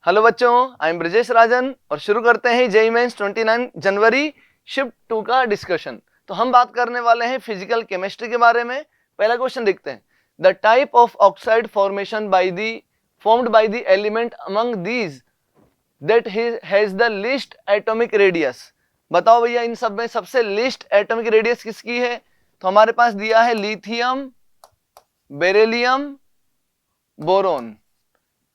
Hello बच्चों, I am Brajesh राजन और शुरू करते हैं जेईई मेंस 29 जनवरी शिफ्ट 2 का डिस्कशन। तो हम बात करने वाले हैं फिजिकल केमिस्ट्री के बारे में। पहला क्वेश्चन देखते हैं। The type of oxide formation formed by the element among these that has the least atomic radius। बताओ भैया, इन सब में सबसे लीस्ट एटॉमिक रेडियस किसकी है? तो हमारे पास दिया है लिथियम, बेरिलियम, बोरोन,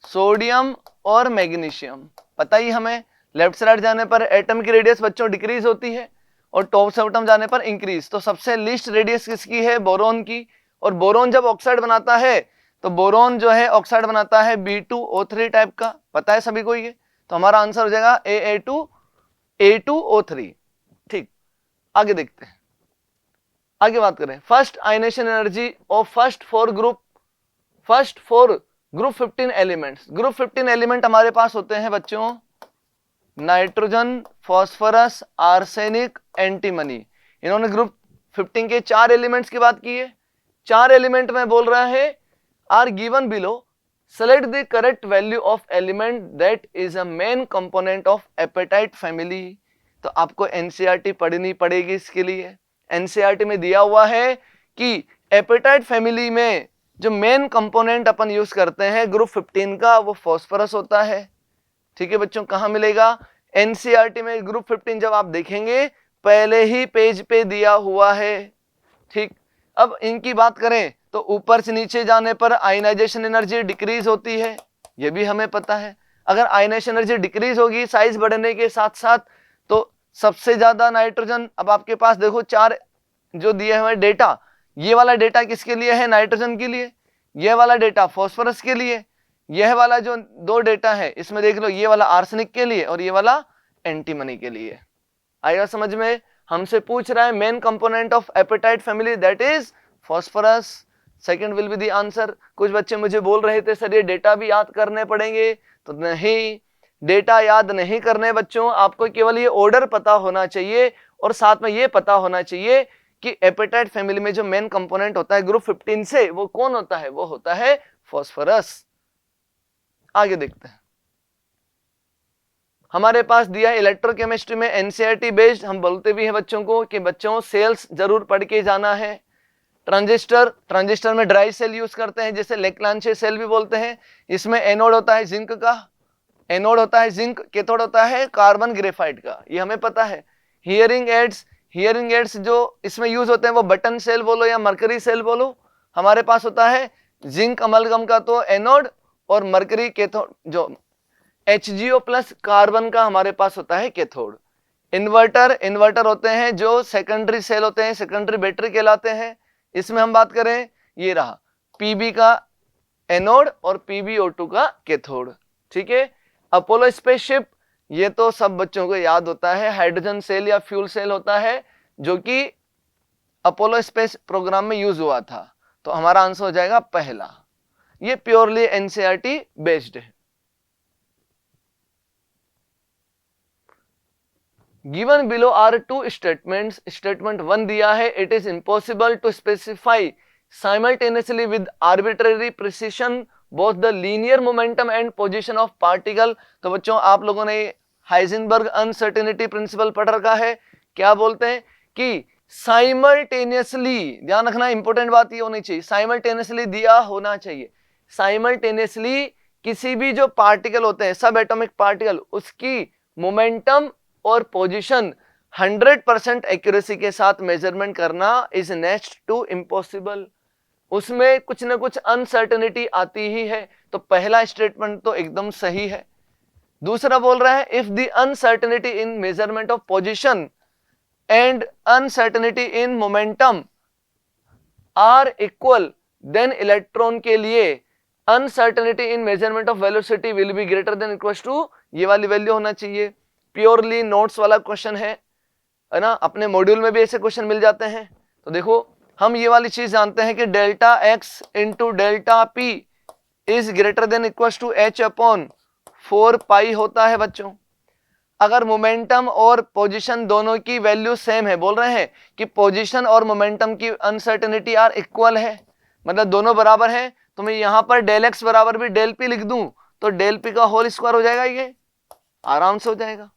सोडियम और मैग्नीशियम। पता ही हमें, लेफ्ट से राइट जाने पर एटम की रेडियस बच्चों डिक्रीज होती है और टॉप से बॉटम जाने पर इंक्रीज। तो सबसे लीस्ट रेडियस किसकी है? बोरोन की। और बोरोन जब ऑक्साइड बनाता है तो बोरोन जो है ऑक्साइड बनाता है B2O3 टाइप का। पता है सभी को ये? तो हमारा आंसर हो जाएगा A2O3। ठीक, आगे देखते हैं, आगे बात करें। First ionisation energy of first four group 15 elements. Group 15 element हमारे पास होते हैं बच्चों नाइट्रोजन, फॉस्फोरस, आर्सेनिक, एंटीमनी। इन्होंने ग्रुप 15 के 4 एलिमेंट्स की बात की है। 4 एलिमेंट में बोल रहा है are given below, select the correct value of element that is a main component of apatite family. तो आपको एनसीईआरटी पढ़नी पड़ेगी इसके लिए। एनसीईआरटी में दिया हुआ है कि एपेटाइट फैमिली में जो मेन कंपोनेंट अपन यूज करते हैं ग्रुप 15 का, वो फास्फोरस होता है। ठीक है बच्चों, कहां मिलेगा? एनसीईआरटी में ग्रुप 15 जब आप देखेंगे पहले ही पेज पे दिया हुआ है। ठीक, अब इनकी बात करें तो ऊपर से नीचे जाने पर आयनाइजेशन एनर्जी डिक्रीज होती है, ये भी हमें पता है। अगर आयनाइजेशन एनर्जी डिक्रीज होगी साइज बढ़ने के साथ साथ, तो सबसे ज्यादा नाइट्रोजन। अब आपके पास देखो 4 जो दिए हुए डेटा, ये वाला डेटा किसके लिए है? नाइट्रोजन के लिए। ये वाला डेटा फास्फोरस के लिए। यह वाला जो 2 डेटा है इसमें देख लो, ये वाला आर्सेनिक के लिए और ये वाला एंटीमनी के लिए। आएगा समझ में? हमसे पूछ रहा है main component of apatite family that is phosphorus. Second will be the answer. कुछ बच्चे मुझे बोल रहे थे सर ये डेटा भी याद करने पड़ेंगे, तो नहीं, डेटा याद नहीं करने बच्चों, आपको केवल ये ऑर्डर पता होना चाहिए और साथ में ये पता होना चाहिए कि एपेटाइट फैमिली में जो मेन कंपोनेंट होता है ग्रुप 15 से, वो कौन होता है? वो होता है फास्फोरस। आगे देखते हैं। हमारे पास दिया है इलेक्ट्रोकेमिस्ट्री में एनसीईआरटी बेस्ड। हम बोलते भी हैं बच्चों को कि बच्चों सेल्स जरूर पढ़ के जाना है। ट्रांजिस्टर में ड्राई सेल यूज करते हैं, जैसे लेक्लांचे सेल भी बोलते हैं। इसमें एनोड होता है जिंक का, एनोड होता है जिंक, कैथोड होता है कार्बन ग्रेफाइट का, ये हमें पता है। हियरिंग एड्स जो इसमें यूज होते हैं वो बटन सेल बोलो या मरकरी सेल बोलो, हमारे पास होता है जिंक अमलगम का तो एनोड और मरकरी कैथोड, जो HgO प्लस कार्बन का हमारे पास होता है कैथोड। इन्वर्टर होते हैं जो सेकेंडरी सेल होते हैं, सेकेंडरी बैटरी कहलाते हैं। इसमें हम बात करें, ये रहा Pb का एनोड और PbO2 का कैथोड। ठीक है, अपोलो स्पेसशिप, ये तो सब बच्चों को याद होता है, हाइड्रोजन सेल या फ्यूल सेल होता है जो कि अपोलो स्पेस प्रोग्राम में यूज हुआ था। तो हमारा आंसर हो जाएगा पहला। ये प्योरली एनसीईआरटी बेस्ड है। Given below are 2 statements. Statement 1 दिया है, it is impossible to specify simultaneously with arbitrary precision both the linear momentum and position of particle. तो बच्चों आप लोगों ने हाइजेनबर्ग अनसर्टेनिटी प्रिंसिपल पढ़ रखा है। क्या बोलते हैं कि साइमल्टेनियसली, ध्यान रखना इंपॉर्टेंट बात ये होनी चाहिए, साइमल्टेनियसली दिया होना चाहिए। साइमल्टेनियसली किसी भी जो पार्टिकल होते हैं सब एटॉमिक पार्टिकल, उसकी मोमेंटम और पोजीशन 100% एक्यूरेसी के साथ मेजरमेंट करना इज नेक्स्ट टू इम्पॉसिबल। उसमें कुछ ना कुछ अनसर्टेनिटी आती ही है। तो पहला स्टेटमेंट तो एकदम सही है। दूसरा बोल रहा है if the uncertainty in measurement of position and uncertainty in momentum are equal, then electron के लिए uncertainty in measurement of velocity will be greater than equal to, ये वाली वैल्यू होना चाहिए। प्योरली नोट्स वाला क्वेश्चन है ना, अपने मॉड्यूल में भी ऐसे क्वेश्चन मिल जाते हैं। तो देखो हम ये वाली चीज जानते हैं कि delta x into delta p is greater than equal to h upon 4 pi होता है बच्चों। अगर मोमेंटम और पोजीशन दोनों की वैल्यू सेम है, बोल रहे हैं कि पोजीशन और मोमेंटम की अनसर्टेनिटी आर इक्वल है, मतलब दोनों बराबर है, तो मैं यहां पर डेल एक्स बराबर भी डेल पी लिख दूं तो डेल पी का होल स्क्वायर हो जाएगा, ये आराम से हो जाएगा।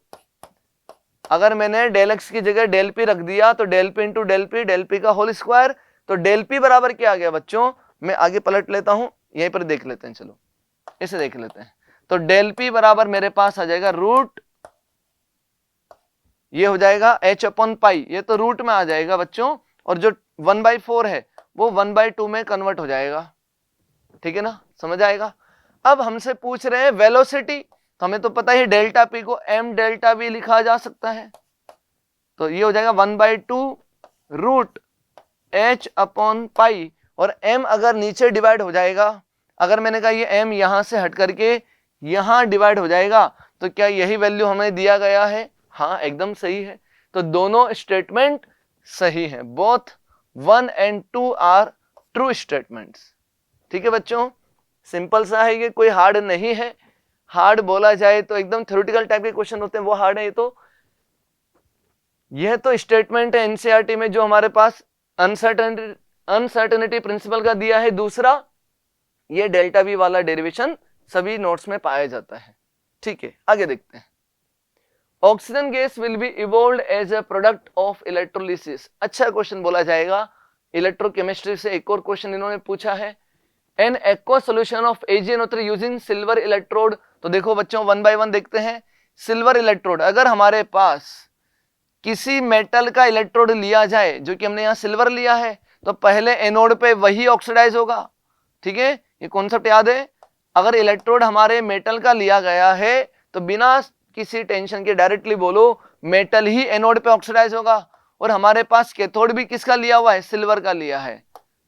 अगर मैंने डेल एक्स की जगह डेल पी रख दिया तो del p into del p का होल स्क्वायर, तो डेल पी बराबर क्या आ गया बच्चों, मैं आगे पलट लेता हूं, यहीं पर देख लेते हैं, चलो इसे देख लेते हैं। तो डेल पी बराबर मेरे पास आ जाएगा रूट, ये हो जाएगा h अपॉन पाई, ये तो रूट में आ जाएगा बच्चों, और जो 1/4 है वो 1/2 में कन्वर्ट हो जाएगा, ठीक है ना, समझ आएगा। अब हमसे पूछ रहे हैं वेलोसिटी, तो हमें तो पता ही डेल्टा पी को m डेल्टा v लिखा जा सकता है, तो ये हो जाएगा 1/2 रूट h अपॉन पाई, और m अगर नीचे डिवाइड हो जाएगा, अगर मैंने कहा ये m यहां से हट करके यहां डिवाइड हो जाएगा, तो क्या यही वैल्यू हमें दिया गया है, हाँ एकदम सही है। तो दोनों स्टेटमेंट सही हैं, both 1 and 2 are true statements, ठीक है बच्चों, सिंपल सा है, ये कोई हार्ड नहीं है। हार्ड बोला जाए तो एकदम थ्योरेटिकल टाइप के क्वेश्चन होते हैं, वो हार्ड है। यह तो स्टेटमेंट है एनसीईआरटी में जो हमारे पास अनसर्टेनिटी प्रिंसिपल का दिया है। दूसरा ये डेल्टा वी वाला डेरिवेशन सभी नोट्स में पाया जाता है, ठीक है। आगे देखते हैं, oxygen gas will be evolved as a product of electrolysis. अच्छा क्वेश्चन बोला जाएगा, इलेक्ट्रोकेमिस्ट्री से एक और क्वेश्चन इन्होंने पूछा है, N aqua solution of AgNO3 using silver electrode. तो देखो बच्चों 1 by 1 देखते हैं। सिल्वर इलेक्ट्रोड, अगर हमारे पास किसी मेटल का इलेक्ट्रोड लिया जाए, जो कि हमने यहाँ सिल्वर लिया है, तो पहले एनोड पे वही ऑक्सीडाइज होगा, ठीक है, ये कॉन्सेप्ट याद है। अगर इलेक्ट्रोड हमारे मेटल का लिया गया है तो बिना किसी टेंशन के डायरेक्टली बोलो मेटल ही एनोड पे ऑक्सीडाइज होगा, और हमारे पास कैथोड भी किसका लिया हुआ है, सिल्वर का लिया है,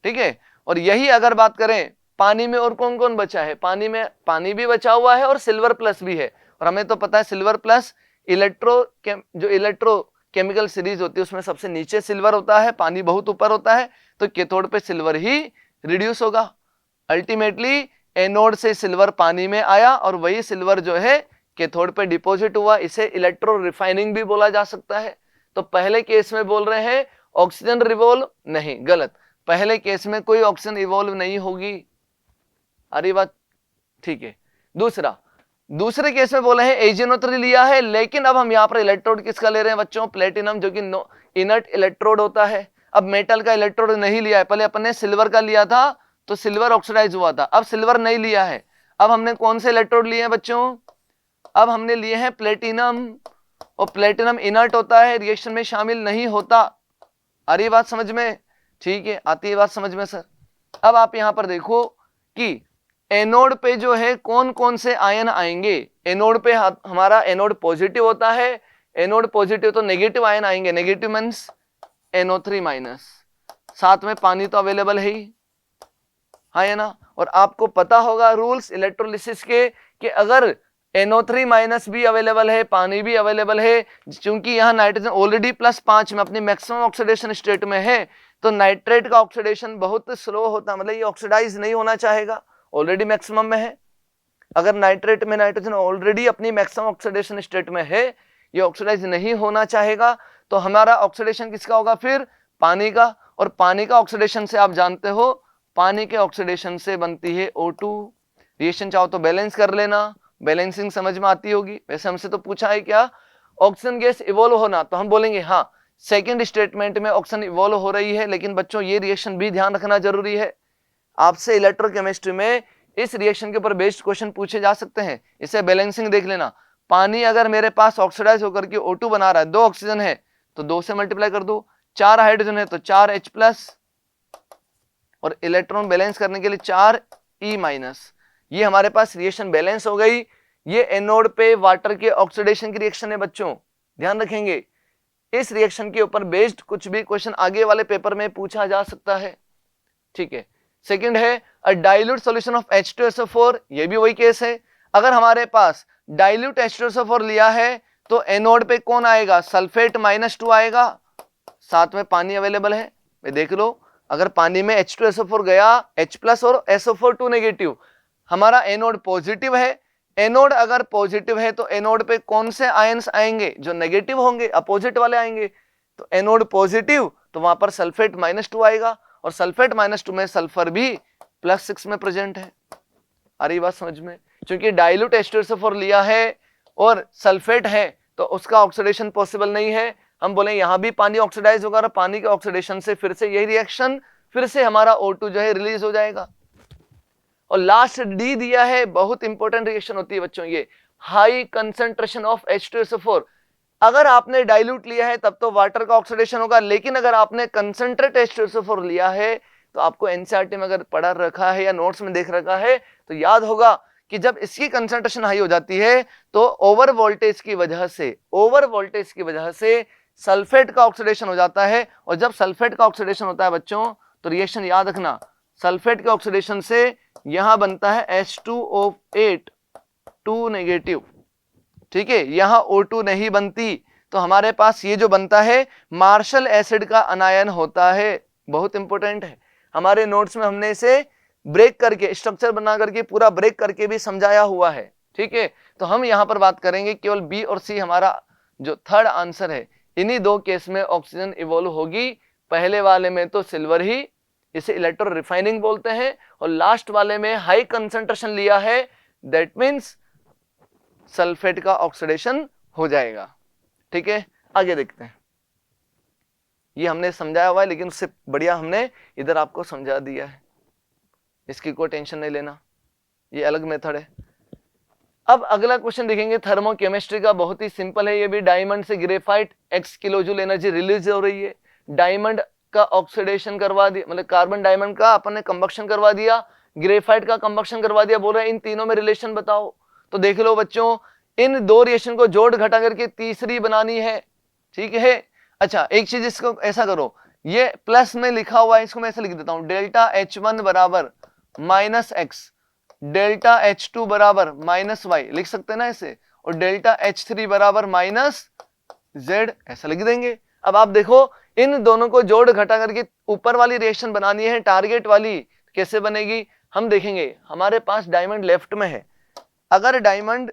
ठीक है। और यही अगर बात करें पानी में और कौन कौन बचा है, पानी में पानी भी बचा हुआ है और सिल्वर प्लस भी है, और हमें तो पता है सिल्वर प्लस जो इलेक्ट्रो केमिकल सीरीज होती है उसमें सबसे नीचे सिल्वर होता है, पानी बहुत ऊपर होता है, तो कैथोड पे सिल्वर ही रिड्यूस होगा। अल्टीमेटली एनोड से सिल्वर पानी में आया और वही सिल्वर जो है कैथोड पे डिपॉजिट हुआ, इसे इलेक्ट्रो रिफाइनिंग भी बोला जा सकता है। तो पहले केस में बोल रहे हैं ऑक्सीजन रिवॉल्व, नहीं गलत, पहले केस में कोई ऑक्सीजन इवॉल्व नहीं होगी, अरे बात ठीक है। दूसरे केस में बोले हैं AgNO3 लिया है, लेकिन अब हम यहाँ पर इलेक्ट्रोड किसका ले रहे हैं बच्चों, प्लेटिनम, जो कि इनर्ट इलेक्ट्रोड होता है। अब मेटल का इलेक्ट्रोड नहीं लिया है, पहले अपन ने सिल्वर का लिया था तो सिल्वर ऑक्सीडाइज हुआ था, अब सिल्वर नहीं लिया है, अब हमने कौन से इलेक्ट्रोड लिए हैं बच्चों, अब हमने लिए हैं प्लेटिनम, और प्लेटिनम इनर्ट होता है, रिएक्शन में शामिल नहीं होता। अरे बात समझ में, ठीक है, आती है बात समझ में सर। अब आप यहां पर देखो कि एनोड पे जो है कौन कौन से आयन आएंगे, एनोड पे हमारा एनोड पॉजिटिव होता है, एनोड पॉजिटिव तो नेगेटिव आयन आएंगे, नेगेटिव मींस NO3 माइनस, साथ में पानी तो अवेलेबल है ही, हाँ है ना। और आपको पता होगा रूल्स इलेक्ट्रोलिसिस के कि अगर NO3 माइनस भी अवेलेबल है, पानी भी अवेलेबल है, चूंकि यहाँ नाइट्रोजन ऑलरेडी +5 में अपनी मैक्सिमम ऑक्सीडेशन स्टेट में है, तो नाइट्रेट का ऑक्सीडेशन बहुत स्लो होता, मतलब ये ऑक्सीडाइज नहीं होना चाहेगा, ऑलरेडी मैक्सिमम में है। अगर नाइट्रेट में नाइट्रोजन ऑलरेडी अपनी मैक्सिमम ऑक्सीडेशन स्टेट में है, ये ऑक्सीडाइज नहीं होना चाहेगा, तो हमारा ऑक्सीडेशन किसका होगा फिर, पानी का। और पानी का ऑक्सीडेशन से आप जानते हो, पानी के ऑक्सीडेशन से बनती है O2। रिएक्शन चाहो तो बैलेंस कर लेना, बैलेंसिंग समझ में आती होगी। वैसे हमसे तो पूछा है क्या, ऑक्सीजन गैस इवॉल्व होना, तो हम बोलेंगे हाँ सेकेंड स्टेटमेंट में ऑक्सीजन इवॉल्व हो रही है, लेकिन बच्चों ये रिएक्शन भी ध्यान रखना जरूरी है। आपसे इलेक्ट्रोकेमिस्ट्री में इस रिएक्शन के ऊपर बेस्ड क्वेश्चन पूछे जा सकते हैं, इसे बैलेंसिंग देख लेना। पानी अगर मेरे पास ऑक्सीडाइज होकर के O2 बना रहा है, 2 ऑक्सीजन है तो 2 से मल्टीप्लाई कर दो, 4 हाइड्रोजन है तो 4H+, और इलेक्ट्रॉन बैलेंस करने के लिए 4E-, ये हमारे पास रिएक्शन बैलेंस हो गई। ये एनोड पे वाटर के ऑक्सीडेशन की रिएक्शन है बच्चों, ध्यान रखेंगे। इस रिएक्शन के ऊपर बेस्ड कुछ भी क्वेश्चन आगे वाले पेपर में पूछा जा सकता है, ठीक है। सेकंड है अ डाइल्यूट सॉल्यूशन ऑफ H2SO4, ये भी वही केस है। अगर हमारे पास डाइल्यूट H2SO4 लिया है तो एनोड पे कौन आएगा, सल्फेट -2 आएगा, साथ में पानी अवेलेबल है। देख लो, अगर पानी में H2SO4 गया, H+ और SO4 नेगेटिव, हमारा एनोड पॉजिटिव है। एनोड अगर पॉजिटिव है तो एनोड पे कौन से आयंस आएंगे, जो नेगेटिव होंगे, अपोजिट वाले आएंगे। तो एनोड पॉजिटिव तो वहां पर सल्फेट -2 आएगा, और सल्फेट -2 में सल्फर भी +6 में प्रेजेंट है। अरे बात समझ में, क्योंकि डाइल्यूट H2SO4 लिया है और सल्फेट है तो उसका ऑक्सीडेशन पॉसिबल नहीं है। हम बोले यहां भी पानी ऑक्सीडाइज होगा और पानी के ऑक्सीडेशन से फिर से यही रिएक्शन, फिर से हमारा O2 जो है रिलीज हो जाएगा। और लास्ट डी दिया है, बहुत इंपॉर्टेंट रिएक्शन होती है बच्चों ये, हाई कंसंट्रेशन ऑफ H2SO4। अगर आपने डाइल्यूट लिया है तब तो वाटर का ऑक्सीडेशन होगा, लेकिन अगर आपने कंसंट्रेट H2SO4 लिया है तो आपको एनसीईआरटी में अगर पढ़ा रखा है या नोट्स में देख रखा है तो याद होगा कि जब इसकी कंसंट्रेशन हाई हो जाती है तो ओवर वोल्टेज की वजह से सल्फेट का ऑक्सीडेशन हो जाता है। और जब सल्फेट का ऑक्सीडेशन होता है बच्चों तो रिएक्शन याद रखना, सल्फेट के ऑक्सीडेशन से यहां बनता है H2O8 2 नेगेटिव, ठीक है, यहां O2 नहीं बनती, तो हमारे पास ये जो बनता है मार्शल एसिड का अनायन होता है। बहुत इंपॉर्टेंट है, हमारे नोट्स में हमने इसे ब्रेक करके, स्ट्रक्चर बना करके, पूरा ब्रेक करके भी समझाया हुआ है, ठीक है। तो हम यहां पर बात करेंगे केवल बी और सी हमारा जो थर्ड आंसर है। इन्हीं दो केस में ऑक्सीजन इवॉल्व होगी, पहले वाले में तो सिल्वर ही, इसे इलेक्ट्रो रिफाइनिंग बोलते हैं, और लास्ट वाले में हाई कंसंट्रेशन लिया है, दैट मीन्स सल्फेट का ऑक्सीडेशन हो जाएगा, ठीक है। आगे देखते हैं, ये हमने समझाया हुआ है लेकिन उससे बढ़िया हमने इधर आपको समझा दिया है, इसकी कोई टेंशन नहीं लेना, ये अलग मेथड है। अब अगला क्वेश्चन देखेंगे थर्मोकेमिस्ट्री का, बहुत ही सिंपल है ये भी। डायमंड से graphite x kilojoule energy release हो रही है, डायमंड का ऑक्सीडेशन करवा दिया, मतलब कार्बन डायमंड का अपन ने कंबक्शन करवा दिया, ग्रेफाइट का कंबक्शन करवा दिया, बोल रहे हैं इन तीनों में रिलेशन बताओ। तो देख लो बच्चों, इन दो रिएक्शन को जोड़ घटा करके तीसरी बनानी है, ठीक है। अच्छा एक चीज, इसको ऐसा करो, ये प्लस में लिखा हुआ है, इसको मैं ऐसे लिख देता हूं, डेल्टा H1 बराबर माइनस एक्स, डेल्टा H2 बराबर माइनस वाई, लिख सकते हैं ना ऐसे, और डेल्टा H3 बराबर माइनस जेड, ऐसा लिख देंगे। अब आप देखो इन दोनों को जोड़ घटा करके ऊपर वाली रिएक्शन बनानी है, टारगेट वाली, कैसे बनेगी हम देखेंगे। हमारे पास डायमंड लेफ्ट में है, अगर डायमंड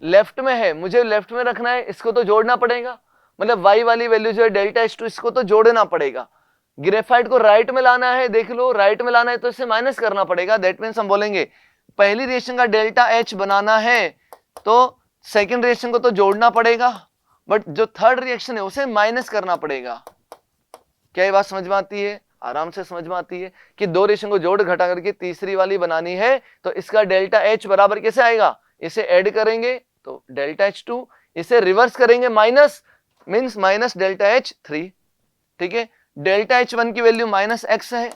लेफ्ट में है, मुझे लेफ्ट में रखना है, इसको तो जोड़ना पड़ेगा, मतलब वाई वाली वैल्यू जो है डेल्टा H2, इसको तो जोड़ना पड़ेगा। ग्रेफाइट को राइट में लाना है, देख लो राइट में लाना है तो इसे माइनस करना पड़ेगा, दैट मीन्स हम बोलेंगे पहली रिएक्शन का डेल्टा H बनाना है तो सेकंड रिएक्शन को तो जोड़ना पड़ेगा, बट जो थर्ड रिएक्शन है उसे माइनस करना पड़ेगा। क्या ये बात समझ में आती है? आराम से समझ में आती है कि दो रिएक्शन को जोड़ घटा करके तीसरी वाली बनानी है, तो इसका डेल्टा H बराबर कैसे आएगा, इसे ऐड करेंगे तो डेल्टा H2, इसे रिवर्स करेंगे minus, means minus delta H3, ठीक है। डेल्टा H1 की वैल्यू माइनस एक्स है,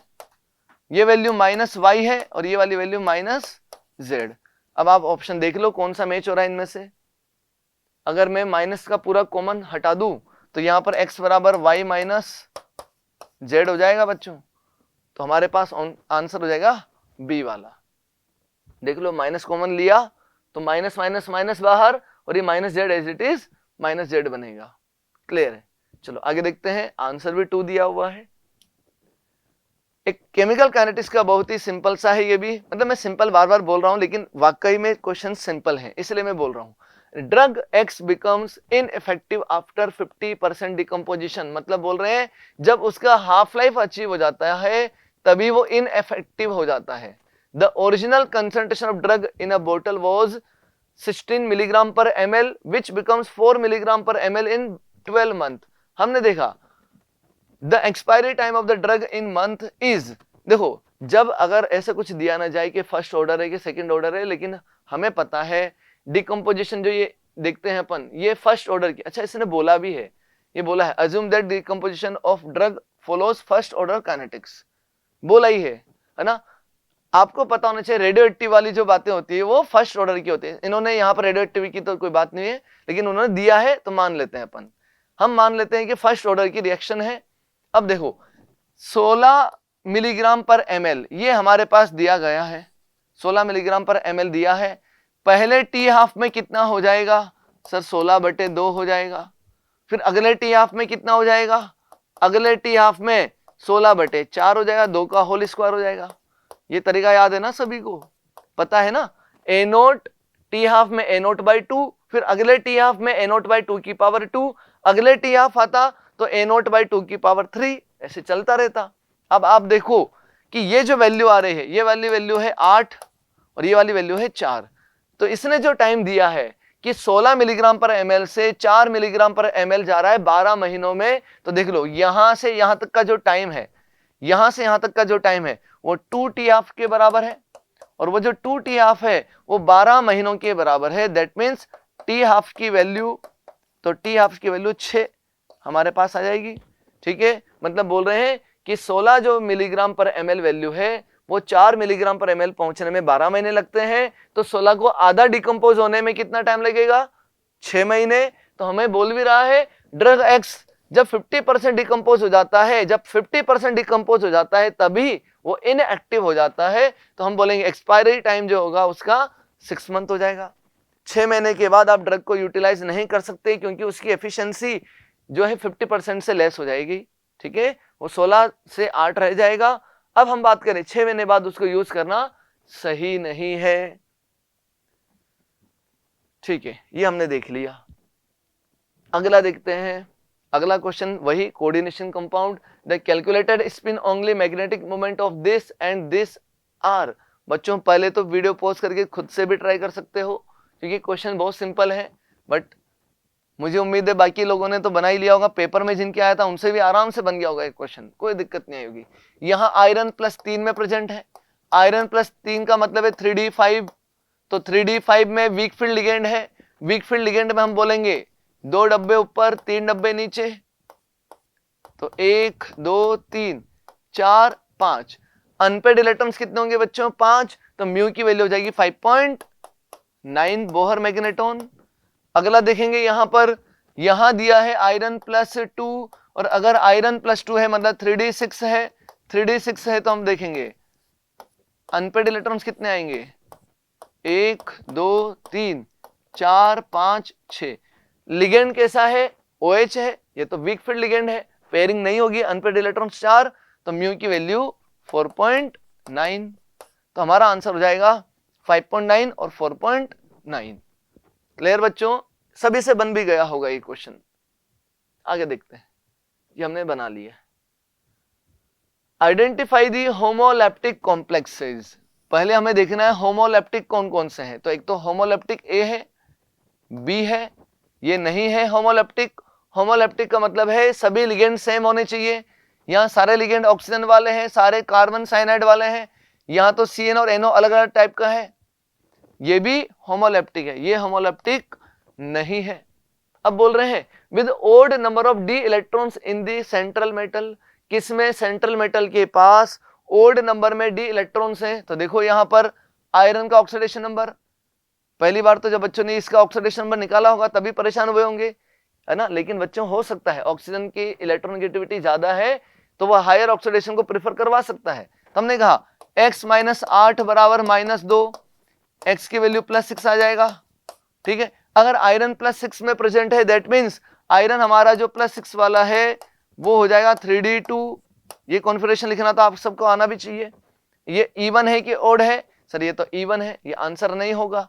ये वैल्यू माइनस वाई है, और ये वाली वैल्यू माइनस जेड। अब आप ऑप्शन देख लो कौन सा मैच हो रहा है इनमें से। अगर मैं माइनस का पूरा कॉमन हटा दूं तो यहां पर x बराबर वाई माइनस जेड हो जाएगा बच्चों, तो हमारे पास आंसर हो जाएगा बी वाला। देख लो माइनस कॉमन लिया तो माइनस माइनस माइनस बाहर, और ये minus Z as it is minus Z बनेगा। क्लियर है? चलो आगे देखते हैं, आंसर भी 2 दिया हुआ है। एक केमिकल काइनेटिक्स का बहुत ही सिंपल सा है ये भी, मतलब मैं सिंपल बार बार बोल रहा हूं लेकिन वाकई में क्वेश्चन सिंपल है इसलिए मैं बोल रहा हूं। Drug X becomes ineffective after 50% decomposition, मतलब बोल रहे हैं जब उसका हाफ लाइफ अचीव हो जाता है तभी वो इनइफेक्टिव हो जाता है। The original concentration of drug in a बोतल was 16 milligram per ml which becomes 4 milligram per ml in 12 month. हमने देखा the expiry time of the drug in month is, देखो जब अगर ऐसा कुछ दिया ना जाए कि फर्स्ट ऑर्डर है कि सेकंड ऑर्डर है, लेकिन हमें पता है डिकम्पोजिशन जो ये देखते हैं अपन, ये फर्स्ट ऑर्डर की, अच्छा इसने बोला भी है, ये बोला है assume that decomposition of drug follows first order kinetics, बोला ही है ना। आपको पता होना चाहिए रेडियो एक्टिव वाली जो बातें होती है वो फर्स्ट ऑर्डर की होती है, इन्होंने यहाँ पर रेडियो एक्टिव की तो कोई बात नहीं है, लेकिन उन्होंने दिया है तो मान लेते हैं अपन, हम मान लेते हैं कि फर्स्ट ऑर्डर की रिएक्शन है। अब देखो 16 मिलीग्राम पर ml ये हमारे पास दिया गया है, 16 मिलीग्राम पर ml दिया है, पहले टी हाफ में कितना हो जाएगा सर, 16/2 हो जाएगा, फिर अगले टी हाफ में कितना हो जाएगा, अगले टी हाफ में 16/4 हो जाएगा, 2 का होल स्क्वायर हो जाएगा। ये तरीका याद है ना सभी को, पता है ना, A0 टी हाफ में A0/2, फिर अगले टी हाफ में A0/2 की पावर 2, अगले टी हाफ आता तो A0/2 की पावर 3, ऐसे चलता रहता। अब आप देखो कि ये जो वैल्यू आ रही है ये वाली वैल्यू है 8 और ये वाली वैल्यू है 4। तो इसने जो टाइम दिया है कि 16 मिलीग्राम पर ml से 4 मिलीग्राम पर ml जा रहा है 12 महीनों में, तो देख लो यहां से यहां तक का जो टाइम है, यहां से यहां तक का जो टाइम है वो 2t½ के बराबर है, और वो जो 2t½ है वो 12 महीनों के बराबर है। दैट मीन्स t½ की वैल्यू, तो t½ की वैल्यू 6 हमारे पास आ जाएगी। ठीक है, मतलब बोल रहे हैं कि 16 जो मिलीग्राम पर ml वैल्यू है वो 4 मिलीग्राम पर ml पहुंचने में 12 महीने लगते हैं, तो 16 को आधा डिकम्पोज होने में कितना टाइम लगेगा? 6 महीने। तो हमें बोल भी रहा है ड्रग एक्स जब 50% डिकम्पोज हो जाता है, जब 50% डिकम्पोज हो जाता है तभी वो इनएक्टिव हो जाता है, तो हम बोलेंगे एक्सपायरी टाइम जो होगा उसका 6 मंथ हो जाएगा। 6 महीने के बाद आप ड्रग को यूटिलाइज नहीं कर सकते क्योंकि उसकी एफिशिएंसी जो है 50% से लेस हो जाएगी। ठीक है, वो 16 से 8 रह जाएगा। अब हम बात करें 6 महीने बाद उसको यूज करना सही नहीं है। ठीक है, ये हमने देख लिया। अगला देखते हैं, अगला क्वेश्चन वही coordination compound. The calculated spin only magnetic moment of this and this are. बच्चों पहले तो वीडियो पॉज करके खुद से भी ट्राई कर सकते हो क्योंकि क्वेश्चन बहुत सिंपल है, बट मुझे उम्मीद है बाकी लोगों ने तो बना ही लिया होगा, पेपर में जिनके आया था उनसे भी आराम से बन गया होगा एक क्वेश्चन, कोई दिक्कत नहीं आएगी। यहाँ आयरन +3 में प्रेजेंट है, आयरन +3 का मतलब है 3d5, तो 3d5 में वीक फील्ड लिगेंड है। वीक फील्ड लिगेंड में हम बोलेंगे 2 डब्बे ऊपर 3 डब्बे नीचे, तो 1 2 3 4 5। अनपेड इलेक्ट्रॉन्स कितने होंगे बच्चों? 5, तो म्यू की वैल्यू हो जाएगी 5.9 बोहर मैग्नेटॉन। अगला देखेंगे यहां पर, यहां दिया है आयरन +2, और अगर आयरन +2 है मतलब 3d6 है, 3d6 है तो हम देखेंगे अनपेड इलेक्ट्रॉन्स कितने आएंगे? 1 2 3 4 5 6। लिगेंड कैसा है? OH है, ये तो वीक फील्ड लिगेंड है, पेयरिंग नहीं होगी। अनपेड इलेक्ट्रॉन्स 4, तो म्यू की वैल्यू 4.9, तो हमारा आंसर हो जाएगा 5.9 और 4.9। क्लियर बच्चों? सभी से बन भी गया होगा ये क्वेश्चन। आगे देखते हैं, ये हमने बना लिया। Identify the homoleptic complexes. पहले हमें देखना है होमोलैप्टिक कौन कौन से हैं, तो एक तो होमोलैप्टिक A है, B है, ये नहीं है होमोलैप्टिक। होमोलैप्टिक का मतलब है सभी लिगेंड सेम होने चाहिए। यहाँ सारे लिगेंड ऑक्सीजन वाले हैं, सारे कार्बन साइनाइड वाले हैं, यहाँ तो CN और NO अलग अलग टाइप का है, ये भी होमोलैप्टिक है, ये होमोलैप्टिक नहीं है। अब बोल रहे हैं with odd number of d electrons in the central metal. किसमें? सेंट्रल मेटल के पास ओड नंबर में d इलेक्ट्रॉन्स हैं। तो देखो यहां पर आयरन का ऑक्सीडेशन नंबर, पहली बार तो जब बच्चों ने इसका ऑक्सीडेशन नंबर निकाला होगा तभी परेशान हुए होंगे, है ना। लेकिन बच्चों हो सकता है ऑक्सीजन की इलेक्ट्रोनेगेटिविटी ज्यादा है तो वह हायर ऑक्सीडेशन को प्रेफर करवा सकता है। तो हमने कहा x - 8 बराबर -2, x की वैल्यू +6 आ जाएगा। ठीक है, अगर आयरन +6 में प्रेजेंट है दैट मीन्स आयरन हमारा जो +6 वाला है वो हो जाएगा 3d2। ये कॉन्फिगरेशन लिखना तो आप सबको आना भी चाहिए। ये इवन है कि ओड है? सर ये तो इवन है, ये आंसर नहीं होगा,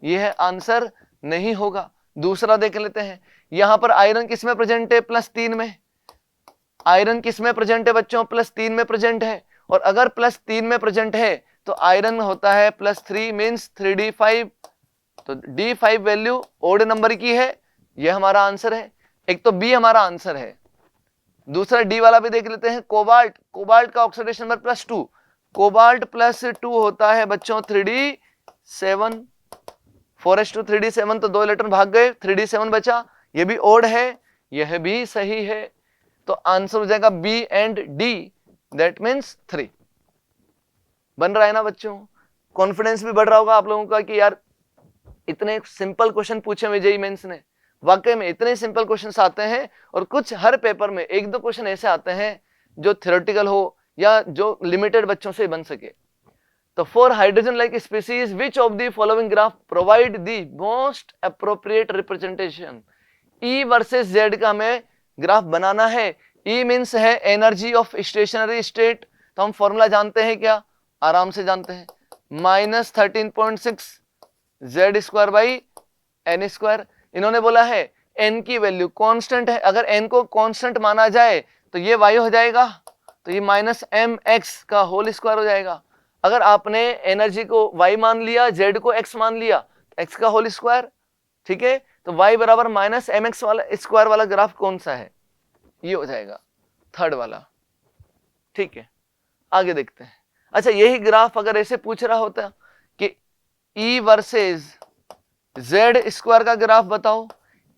ये है आंसर नहीं होगा। दूसरा देख लेते हैं, यहां पर आयरन किस में प्रेजेंट है? +3 में। आयरन किस में प्रेजेंट है बच्चों? +3 में प्रेजेंट है, और अगर +3 में प्रेजेंट है तो आयरन होता है +3 मीन्स 3d5, तो d5 वैल्यू ओड नंबर की है, ये हमारा आंसर है। एक तो बी हमारा आंसर है, दूसरा डी वाला भी देख लेते हैं। कोबाल्ट, कोबाल्ट का ऑक्सीडेशन नंबर +2, कोबाल्ट +2 होता है बच्चों 3d7, 4s2 3d7, तो 2 इलेक्ट्रॉन भाग गए, 3d7 बचा, ये भी ओड है, यह भी सही है, तो आंसर हो जाएगा B and D, that means 3। बन रहा है ना बच्चों? कॉन्फिडेंस भी बढ़ रहा होगा आप लोगों का कि यार इतने सिंपल क्वेश्चन पूछे हुए जेईई मेंस ने, वाकई में इतने सिंपल क्वेश्चंस आते हैं, और कुछ हर पेपर में 1-2 क्वेश्चन ऐसे आते हैं जो थ्योरेटिकल हो या जो लिमिटेड बच्चों से बन सके। तो for hydrogen like species which of the following graph provide the most appropriate representation. E versus Z का हमें ग्राफ बनाना है। ई मीन्स है एनर्जी ऑफ स्टेशनरी स्टेट, तो हम फॉर्मूला जानते हैं क्या? आराम से जानते हैं, -13.6 Z² / n²। इन्होंने बोला है n की वैल्यू कांस्टेंट है, अगर n को कांस्टेंट माना जाए तो ये y हो जाएगा, तो ये -mx का होल स्क्वायर हो जाएगा। अगर आपने एनर्जी को y मान लिया, z को x मान लिया, x का होल स्क्वायर, ठीक है, तो y बराबर माइनस mx वाला स्क्वायर वाला ग्राफ कौन सा है, ये हो जाएगा थर्ड वाला। ठीक है, आगे देखते हैं। अच्छा, यही ग्राफ अगर ऐसे पूछ रहा होता कि E वर्सेस z स्क्वायर का ग्राफ बताओ,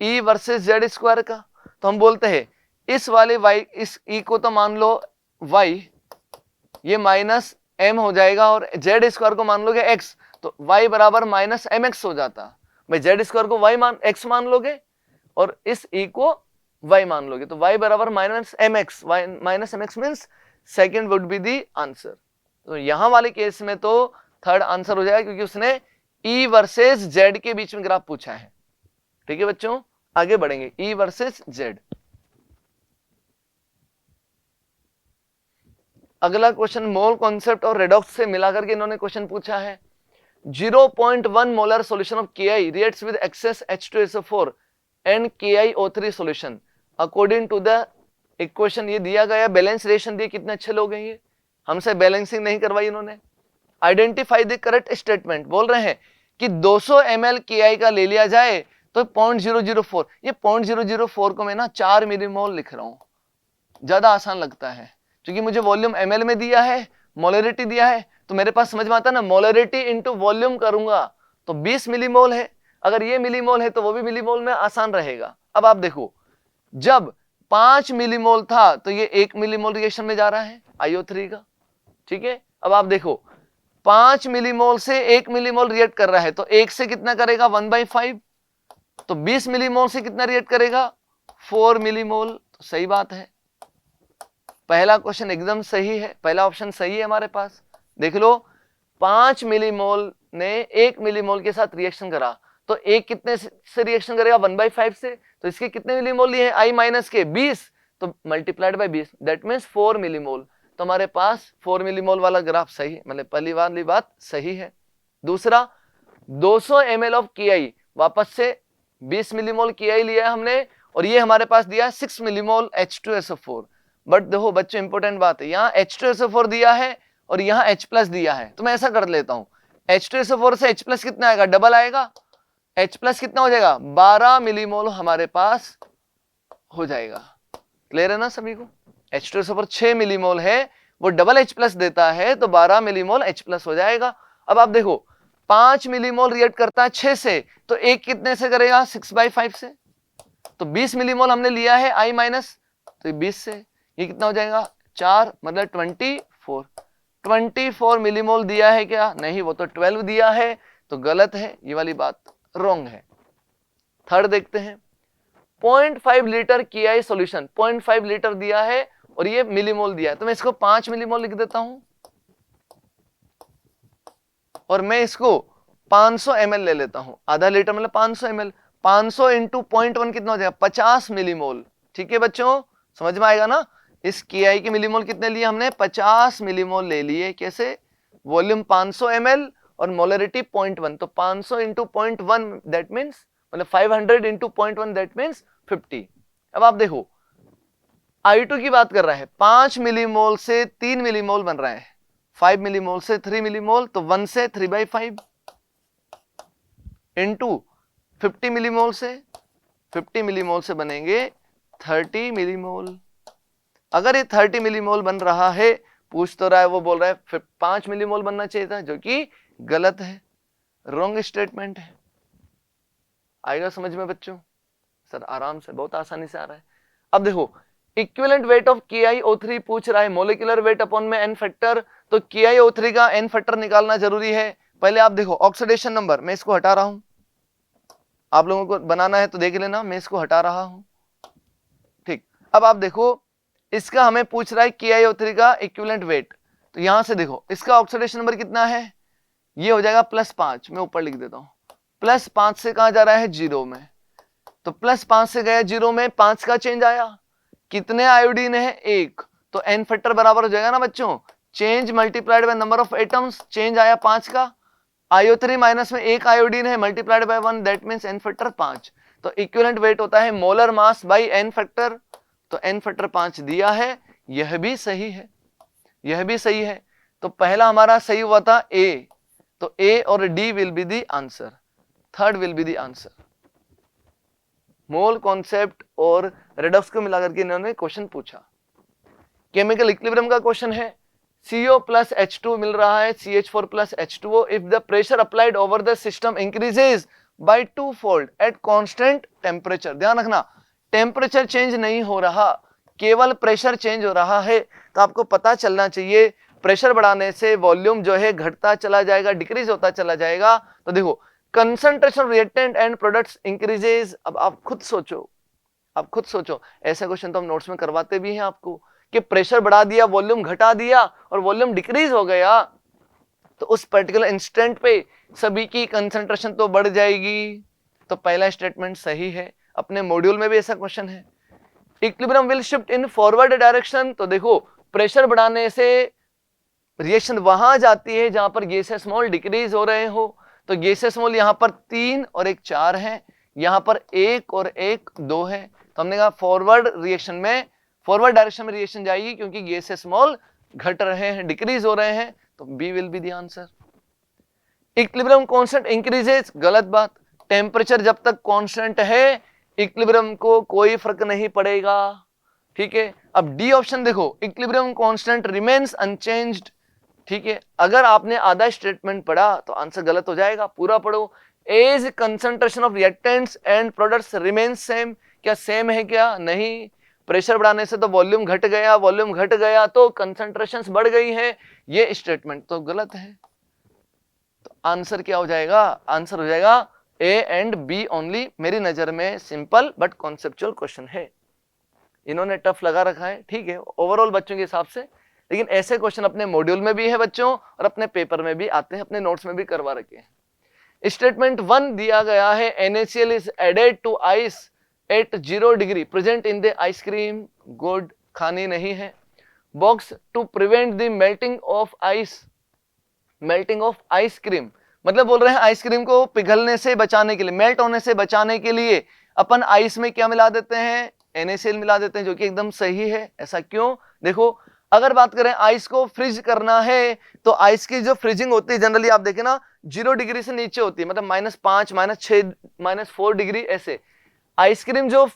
E वर्सेस z स्क्वायर का, तो हम बोलते हैं इस वाले y, इस E को तो मान लो y, ये माइनस m हो जाएगा, और z स्क्वायर को मान लोगे x, तो y बराबर माइनस mx हो जाता। भाई z स्क्वायर को x मान लोगे और इस E को y मान लोगे, तो y बराबर minus mx, minus mx means second would be the answer. तो यहां वाले केस में तो थर्ड आंसर हो जाएगा, क्योंकि उसने E वर्सेस z के बीच में ग्राफ पूछा है। ठीक है बच्चों, आगे बढ़ेंगे। E वर्सेस z, अगला क्वेश्चन मोल कॉन्सेप्ट और रेडॉक्स से मिलाकर के इन्होंने क्वेश्चन पूछा है। 0.1 molar solution of Ki reacts with excess H2SO4 and KiO3 solution according to the equation. ये दिया गया बैलेंस रिएक्शन दिए, कितने अच्छे लोग हैं ये, हमसे बैलेंसिंग नहीं करवाई इन्होंने। आइडेंटिफाई द करेक्ट स्टेटमेंट, बोल रहे हैं कि 200 ml Ki का ले लिया जाए तो 0.004, ये 0.004 को मैं ना 4 मिलीमोल लिख रहा हूं, ज्यादा आसान लगता है, क्योंकि मुझे वॉल्यूम ml में दिया है, मोलरिटी दिया है, तो मेरे पास समझ में आता है ना, मोलरिटी इंटू वॉल्यूम करूंगा तो 20 मिलीमोल है, अगर ये मिलीमोल है तो वो भी मिलीमोल में, आसान रहेगा। अब आप देखो, जब 5 मिलीमोल था तो ये 1 मिलीमोल रिएक्शन में जा रहा है IO3 का। ठीक है, अब आप देखो 5 मिलीमोल से 1 मिलीमोल रिएक्ट कर रहा है, तो 1 से कितना करेगा 1/5, तो 20 मिलीमोल से कितना रिएक्ट करेगा 4 मिलीमोल। तो सही बात है, पहला क्वेश्चन एकदम सही है, पहला ऑप्शन सही है हमारे पास। देख लो, 5 मिलीमोल ने 1 मिलीमोल के साथ रिएक्शन करा, तो एक कितने से रिएक्शन करेगा 1/5 से, तो इसके कितने मिलीमोल लिए I माइनस के 20, तो multiplied by 20, that means 4 millimole. तो हमारे पास 4 मिलीमोल वाला ग्राफ सही है, मतलब पहली वाली बात सही है। दूसरा, 200 ml ऑफ Ki, वापस से 20 मिलीमोल Ki लिया है हमने, और ये हमारे पास दिया 6 मिलीमोल H2SO4। बट देखो बच्चों, इंपॉर्टेंट बात है, यहाँ H2SO4 दिया है और यहाँ H प्लस दिया है, तो मैं ऐसा कर लेता हूँ, H2SO4 से H प्लस कितना आएगा, डबल आएगा, H प्लस कितना हो जाएगा 12 मिलीमोल हमारे पास हो जाएगा। क्लियर है ना सभी को, H2SO4 6 मिलीमोल है, वो डबल H प्लस देता है, तो 12 मिलीमोल H प्लस हो जाएगा। अब आप देखो 5 मिलीमोल रिएक्ट करता है 6 से, तो एक कितने से करेगा 6/5 से, तो 20 मिलीमोल हमने लिया है I माइनस, तो 20 से ये कितना हो जाएगा 4, मतलब 24 मिलीमोल दिया है क्या, नहीं, वो तो 12 दिया है, तो गलत है, ये वाली बात रॉन्ग है। थर्ड देखते हैं, 0.5 लीटर Ki सॉल्यूशन, 0.5 लीटर दिया है और ये मिलीमोल दिया है, तो मैं इसको 5 मिलीमोल लिख देता हूं, और मैं इसको 500 ml ले लेता हूं, आधा लीटर मतलब 500 ml, 500 इंटू 0.1 कितना हो जाएगा 50 मिलीमोल। ठीक है बच्चों, समझ में आएगा ना, इस Ki के मिलीमोल कितने लिए हमने 50 मिलीमोल ले लिए, कैसे, वॉल्यूम 500 ml और मोलरिटी 0.1, तो 500 इंटू 0.1 दैट मीन्स, मतलब 500 इंटू 0.1 दैट मीन्स 50। अब आप देखो I2 की बात कर रहा है, 5 मिलीमोल से 3 मिलीमोल बन रहा है, 5 मिलीमोल से 3 मिलीमोल, तो 1 से 3/5 इंटू 50 मिलीमोल से, 50 मिलीमोल से बनेंगे 30 मिलीमोल। अगर ये 30 मिलीमोल बन रहा है, पूछ तो रहा है, वो बोल रहा है 5 मिलीमोल बनना चाहिए था, जो कि गलत है, रॉन्ग स्टेटमेंट है। आएगा समझ में बच्चों, सर आराम से, बहुत आसानी से आ रहा है। अब देखो, इक्विवेलेंट वेट ऑफ KiO3 पूछ रहा है, मोलिकुलर वेट अपॉन में n फैक्टर, तो KiO3 का n फैक्टर निकालना जरूरी है। पहले आप देखो ऑक्सीडेशन नंबर, मैं इसको हटा रहा हूं, आप लोगों को बनाना है तो देख लेना, मैं इसको हटा रहा हूं। ठीक, अब आप देखो, इसका हमें पूछ रहा है KiO3 का इक्विवेलेंट वेट, तो यहां से देखो इसका ऑक्सीडेशन नंबर कितना है, ये हो जाएगा +5, मैं ऊपर लिख देता हूं, +5 से कहां जा रहा है 0 में, तो +5 से गया 0 में, 5 का चेंज आया, कितने आयोडीन है 1, तो n फैक्टर बराबर हो जाएगा ना बच्चों, change multiplied by number of atoms, change आया 5 का, IO3 माइनस में 1 आयोडीन है, multiplied by 1 that means n factor 5, तो इक्विवेलेंट वेट होता है molar mass by n factor, तो n फैक्टर 5 दिया है, यह भी सही है, यह भी सही है। तो पहला हमारा सही हुआ था ए, तो ए और D will be the answer, third will be the answer. Mole concept और रेडॉक्स को मिलाकर के इन्होंने क्वेश्चन पूछा। केमिकल इक्विलिब्रियम का क्वेश्चन है, CO प्लस H2 मिल रहा है CH4 plus H2O, if the pressure applied over the system increases by 2-fold at constant temperature. ध्यान रखना, टेम्परेचर चेंज नहीं हो रहा, केवल प्रेशर चेंज हो रहा है। तो आपको पता चलना चाहिए प्रेशर बढ़ाने से वॉल्यूम जो है घटता चला जाएगा, डिक्रीज होता चला जाएगा। तो देखो concentration of reactant and products increases. अब आप खुद सोचो, आप खुद सोचो, ऐसा क्वेश्चन तो हम नोट्स में करवाते भी हैं आपको कि प्रेशर बढ़ा दिया, वॉल्यूम घटा दिया और वॉल्यूम डिक्रीज हो गया, तो उस पर्टिकुलर इंस्टेंट पे सभी की कंसंट्रेशन तो बढ़ जाएगी। तो पहला स्टेटमेंट सही है, अपने मॉड्यूल में भी ऐसा क्वेश्चन है। Equilibrium will shift in forward direction. तो देखो प्रेशर बढ़ाने से रिएक्शन वहां जाती है जहां पर गैसेस मोल डिक्रीज हो रहे हो। तो गैसेस मोल यहां पर 3 और 1 4 है, यहां पर 1 और 1 2 है। तो हमने कहा फॉरवर्ड रिएक्शन में, फॉरवर्ड डायरेक्शन में रिएक्शन जाएगी क्योंकि गैसेस मोल घट रहे हैं, डिक्रीज हो रहे हैं। तो B will be the answer. Equilibrium constant increases, गलत बात। टेम्परेचर जब तक कांस्टेंट है इक्विलिब्रियम को कोई फर्क नहीं पड़ेगा, ठीक है। अब डी ऑप्शन देखो, इक्विलिब्रियम कांस्टेंट रिमेन्स अनचेंज्ड, ठीक है। अगर आपने आधा स्टेटमेंट पढ़ा तो आंसर गलत हो जाएगा, पूरा पढ़ो। As concentration of reactants and products remains same, क्या सेम है क्या? नहीं। प्रेशर बढ़ाने से तो वॉल्यूम घट गया, वॉल्यूम घट गया तो कंसंट्रेशंस बढ़ गई है, ये स्टेटमेंट तो गलत है। तो आंसर क्या हो जाएगा? आंसर हो जाएगा ए एंड बी ओनली। मेरी नजर में सिंपल बट कॉन्सेप्चुअल क्वेश्चन है, इन्होंने टफ लगा रखा है, ठीक है, ओवरऑल बच्चों के हिसाब से। लेकिन ऐसे क्वेश्चन अपने मॉड्यूल में भी है बच्चों और अपने पेपर में भी आते हैं, अपने नोट्स में भी करवा रखे हैं। स्टेटमेंट 1 दिया गया है, NaCl is added to ice at 0 degree present in the ice cream. Good, खानी नहीं है। Box to prevent the melting of ice, melting of ice cream मतलब बोल रहे हैं आइसक्रीम को पिघलने से बचाने के लिए, मेल्ट होने से बचाने के लिए अपन आइस में क्या मिला देते हैं? NaCl मिला देते हैं, जो कि एकदम सही है। ऐसा क्यों? देखो अगर बात करें आइस को फ्रीज करना है तो आइस की जो फ्रीजिंग होती है जनरली आप देखें ना 0 डिग्री से नीचे होती है, मतलब -5, -6, -4 डिग्री ऐसे। आइसक्रीम जो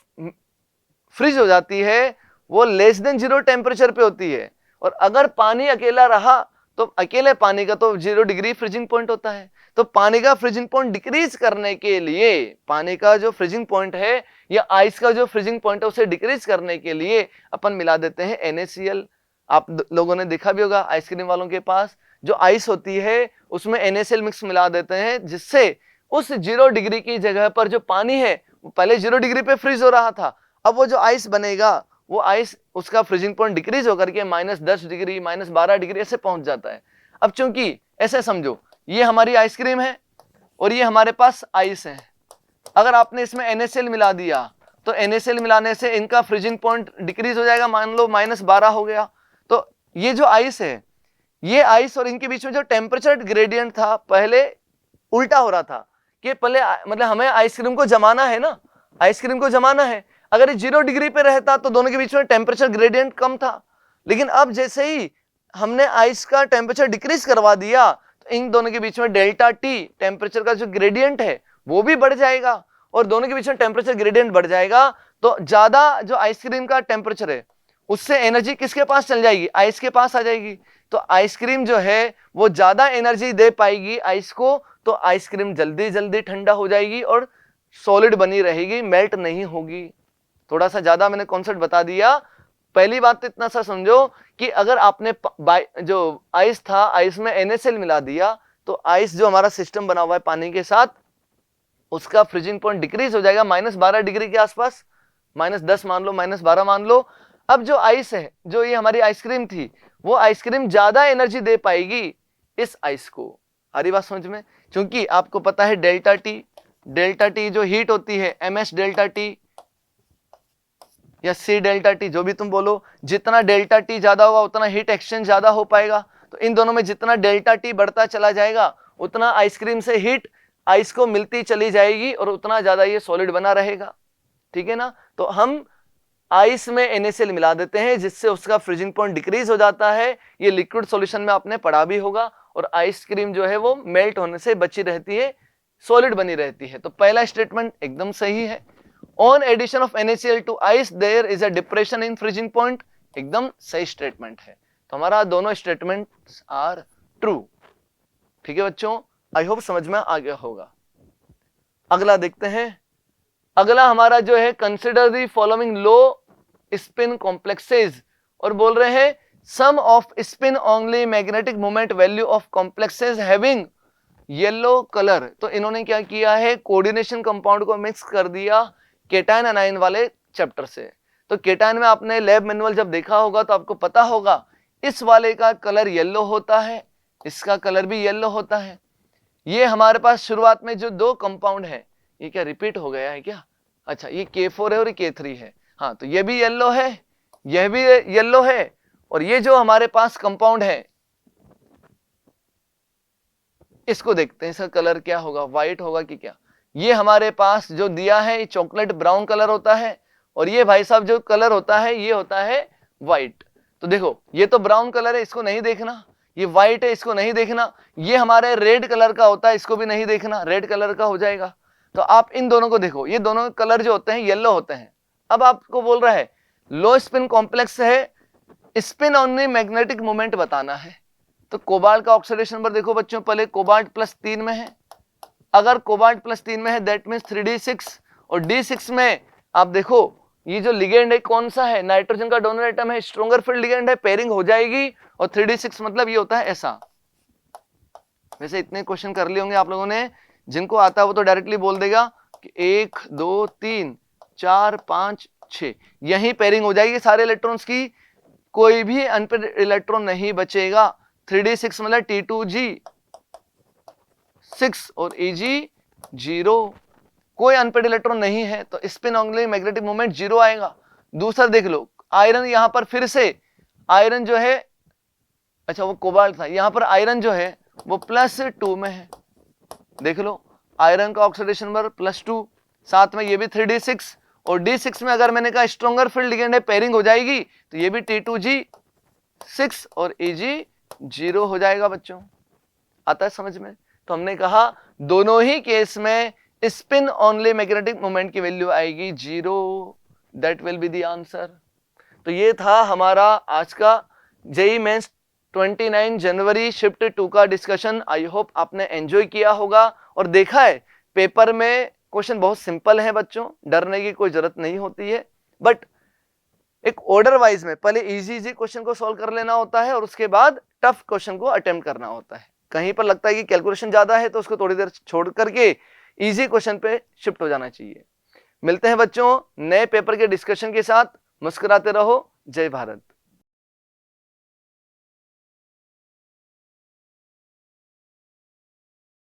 फ्रीज हो जाती है वो लेस देन 0 टेम्परेचर पे होती है। और अगर पानी अकेला रहा तो अकेले पानी का तो 0 डिग्री फ्रीजिंग पॉइंट होता है। तो पानी का फ्रीजिंग पॉइंट डिक्रीज करने के लिए, पानी का जो फ्रीजिंग पॉइंट है या आइस का जो फ्रीजिंग पॉइंट है उसे डिक्रीज करने के लिए अपन मिला देते हैं NaCl। आप लोगों ने देखा भी होगा आइसक्रीम वालों के पास जो आइस होती है उसमें NaCl मिक्स मिला देते हैं, जिससे उस 0 डिग्री की जगह पर जो पानी है वो पहले 0 डिग्री पे फ्रीज हो रहा था, अब वो जो आइस बनेगा वो आइस उसका फ्रीजिंग पॉइंट डिक्रीज होकर के -10 डिग्री -12 डिग्री ऐसे पहुंच जाता है। अब चूंकि ऐसे समझो ये हमारी आइसक्रीम है और ये हमारे पास आइस है, अगर आपने इसमें NaCl मिला दिया तो NaCl मिलाने से इनका फ्रीजिंग पॉइंट डिक्रीज हो जाएगा, मान लो -12 हो गया। तो ये जो आइस है, ये आइस और इनके बीच में जो टेम्परेचर ग्रेडियंट था पहले उल्टा हो रहा था कि पहले मतलब हमें आइसक्रीम को जमाना है ना, आइसक्रीम को जमाना है। अगर ये 0 डिग्री पे रहता तो दोनों के बीच में टेम्परेचर ग्रेडियंट कम था, लेकिन अब जैसे ही हमने आइस का टेम्परेचर डिक्रीज करवा दिया तो इन दोनों के बीच में डेल्टा टी टेम्परेचर का जो ग्रेडियंट है वो भी बढ़ जाएगा, और दोनों के बीच में टेम्परेचर ग्रेडियंट बढ़ जाएगा तो ज्यादा जो आइसक्रीम का टेम्परेचर है उससे एनर्जी किसके पास चल जाएगी? आइस के पास आ जाएगी। तो आइसक्रीम जो है वो ज्यादा एनर्जी दे पाएगी आइस को, तो आइसक्रीम जल्दी जल्दी ठंडा हो जाएगी और सॉलिड बनी रहेगी, मेल्ट नहीं होगी। थोड़ा सा ज्यादा मैंने कॉन्सेप्ट बता दिया। पहली बात तो इतना सा समझो कि अगर आपने जो आइस था आइस में NaCl मिला दिया तो आइस जो हमारा सिस्टम बना हुआ है पानी के साथ उसका फ्रीजिंग पॉइंट डिक्रीज हो जाएगा -12 डिग्री के आसपास, -10 मान लो, -12 मान लो। अब जो आइस है, जो ये हमारी आइसक्रीम थी, वो आइसक्रीम ज्यादा एनर्जी दे पाएगी इस आइस को। आ रही बात समझ में? क्योंकि आपको पता है डेल्टा टी जो हीट होती है MS डेल्टा टी या C डेल्टा टी, जो भी तुम बोलो, जितना डेल्टा टी ज्यादा होगा उतना हीट एक्सचेंज ज्यादा हो पाएगा। तो इन दोनों में जितना डेल्टा टी बढ़ता चला जाएगा उतना आइसक्रीम से हीट आइस को मिलती चली जाएगी और उतना ज्यादा ये सॉलिड बना रहेगा, ठीक है ना। तो हम आइस में NaCl मिला देते हैं जिससे उसका फ्रीजिंग पॉइंट डिक्रीज हो जाता है। ये लिक्विड सॉल्यूशन में आपने पढ़ा भी होगा। और आइसक्रीम जो है वो मेल्ट होने से बची रहती है, सॉलिड बनी रहती है। तो पहला स्टेटमेंट एकदम सही है। On addition of NaCl to ice there is a depression in freezing point, एकदम सही स्टेटमेंट है। तो हमारा दोनों स्टेटमेंट्स आर ट्रू। ठीक है बच्चों, आई होप समझ में आ गया होगा। अगला देखते हैं। अगला हमारा जो है, consider the following low spin complexes, और बोल रहे हैं sum of spin only magnetic moment value of complexes having yellow colour. तो इन्होंने क्या किया है, कोऑर्डिनेशन कंपाउंड को मिक्स कर दिया केटायन एनायन वाले चैप्टर से। तो केटायन में आपने लैब मैनुअल जब देखा होगा तो आपको पता होगा इस वाले का कलर येलो होता है, इसका कलर भी येलो होता है। ये हमारे पास शुरुआत में जो दो कंपाउंड है, ये क्या रिपीट हो गया है क्या? अच्छा, ये K4 है और ये K3 है। हाँ, तो ये भी येलो है, यह भी येलो है, और ये जो हमारे पास कंपाउंड है इसको देखते हैं, इसका कलर क्या होगा, व्हाइट होगा कि क्या? ये हमारे पास जो दिया है ये चॉकलेट ब्राउन कलर होता है, और ये भाई साहब जो कलर होता है ये होता है व्हाइट। तो देखो ये तो ब्राउन कलर है, इसको नहीं देखना, ये व्हाइट है, इसको नहीं देखना, ये हमारे रेड कलर का होता है, इसको भी नहीं देखना, रेड कलर का हो जाएगा। तो आप इन दोनों को देखो, ये दोनों कलर जो होते हैं येलो होते हैं। अब आपको बोल रहा है लो स्पिन कॉम्प्लेक्स है, स्पिन ओनली मैग्नेटिक मोमेंट बताना है। तो कोबाल्ट का ऑक्सीडेशन नंबर देखो बच्चों, पहले कोबाल्ट +3 में है। अगर कोबाल्ट +3 में है दैट मींस 3d6, और d6 में आप देखो ये जो लिगेंड है कौन सा है, नाइट्रोजन का डोनर एटम है, स्ट्रॉन्गर फील्ड लिगेंड है, पेयरिंग हो जाएगी। और 3d6 मतलब ये होता है ऐसा। वैसे इतने क्वेश्चन कर लिए होंगे आप लोगों ने, जिनको आता है वो तो डायरेक्टली बोल देगा कि 1 2 3 4 5 6, यही पेयरिंग हो जाएगी सारे इलेक्ट्रॉन्स की, कोई भी अनपेयर्ड इलेक्ट्रॉन नहीं बचेगा। 3d6 मतलब T2G6 और Eg0, कोई अनपेयर्ड इलेक्ट्रॉन नहीं है, तो स्पिन ओनली मैग्नेटिक मोमेंट 0 आएगा। दूसरा देख लो, आयरन यहां पर फिर से आयरन जो है, अच्छा वो कोबाल्ट था, यहां पर आयरन जो है वो +2 में है। देख लो आयरन का ऑक्सीडेशन नंबर +2, साथ में ये भी 3d6, और d6 में अगर मैंने कहा स्ट्रॉन्गर फील्ड लिगेंड है, पेयरिंग हो जाएगी, तो ये भी T2G6 और Eg0 हो जाएगा। बच्चों आता है समझ में? तो हमने कहा दोनों ही केस में स्पिन ओनली मैग्नेटिक मोमेंट की वैल्यू आएगी 0, that will be the answer. तो ये था हमारा आज का जेईई मेंस 29 जनवरी शिफ्ट 2 का डिस्कशन। आई होप आपने एंजॉय किया होगा, और देखा है पेपर में क्वेश्चन बहुत सिंपल है बच्चों, डरने की कोई जरूरत नहीं होती है। बट एक ऑर्डर वाइज में पहले इजी क्वेश्चन को सॉल्व कर लेना होता है, और उसके बाद टफ क्वेश्चन को अटेम्प्ट करना होता है। कहीं पर लगता है कि कैलकुलेशन ज्यादा है तो उसको थोड़ी देर छोड़ करके इजी क्वेश्चन पे शिफ्ट हो जाना चाहिए। मिलते हैं बच्चों नए पेपर के डिस्कशन के साथ। मुस्कुराते रहो। जय भारत।